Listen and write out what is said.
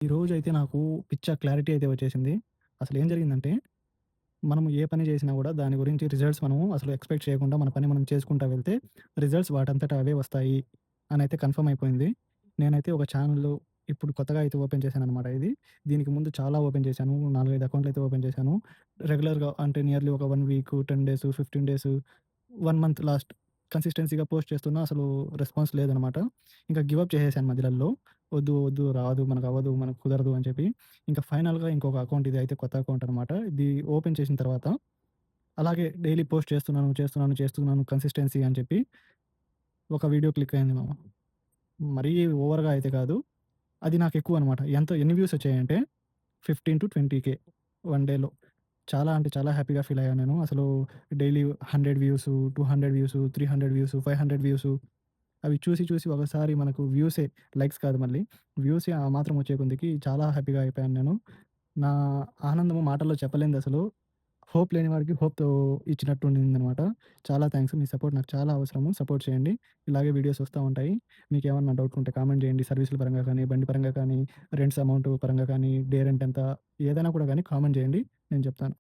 ఈరోజైతే నాకు పిచ్చ క్లారిటీ అయితే వచ్చేసింది. అసలేం జరిగిందంటే, మనం ఏ పని చేసినా గూడా దాని గురించి రిజల్ట్స్ మనము అసలు ఎక్స్‌పెక్ట్ చేయకుండా మన పని మనం చేసుకుంటా వెళ్తే, రిజల్ట్స్ వాటంతట అవే వస్తాయి అనైతే కన్ఫర్మ్ అయిపోయింది. నేనైతే ఒక ఛానెల్ ఇప్పుడు కొత్తగా అయితే ఓపెన్ చేశాననమాట ఇది. దీనికి ముందు చాలా ఓపెన్ చేశాను. 4, 5 అకౌంట్‌లయితే ఓపెన్ చేశాను. రెగ్యులర్‌గా అంటే నియర్లీ ఒక 1 week, 10 days, 15 days, 1 month last కన్సిస్టెన్సీగా పోస్ట్ చేస్తున్నా అసలు రెస్పాన్స్ లేదనమాట. ఇంకా గివ్ అప్ చేసేసాను మధ్యలల్లో. వద్దు, వద్దు రాదు, మనకవ్వదు, మనకు కుదరదు అని చెప్పి. ఇంకా ఫైనల్‌గా ఇంకొక అకౌంట్ ఇది అయితే కొత్త అకౌంట్ అనమాట. ఇది ఓపెన్ చేసిన తర్వాత అలాగే డైలీ పోస్ట్ చేస్తున్నాను కన్సిస్టెన్సీ అని చెప్పి ఒక వీడియో క్లిక్ అయింది మరీ ఓవర్‌గా అయితే కాదు. అది నాకెక్కువనమాట. ఎన్ని వ్యూస్ వచ్చాయంటే 15-20K 1 డేలో. చాలా అంటే చాలా హ్యాపీగా ఫీల్ అయ్యాను నేను. అసలు daily 100 views, 200 views, 300 views, 500 views అవి చూసి చూసి ఒకసారి మనకు వ్యూసే లైక్స్ కాదు మళ్ళీ. వ్యూసే ఆ మాత్రం వచ్చే కొందికి చాలా హ్యాపీగా అయిపోయాను నేను. నా ఆనందము మాటల్లో చెప్పలేనిదసలు. హోప్ లేని వాడికి హోప్‌తో ఇచ్చినట్టు ఉండిందనమాట. చాలా థాంక్స్. మీ సపోర్ట్ నాకు చాలా అవసరము. సపోర్ట్ చేయండి. ఇలాగే వీడియోస్ వస్తా ఉంటాయి. మీకేమన్నా డౌట్ ఉంటే కామెంట్ చేయండి. సర్వీసుల పరంగా కానీ, బండి పరంగా కానీ, రెంట్స్ అమౌంట్ పరంగా కానీ, డే రెంట్ ఎంత ఏదైనా కూడా గానీ కామెంట్ చేయండి. నేను చెప్తాను.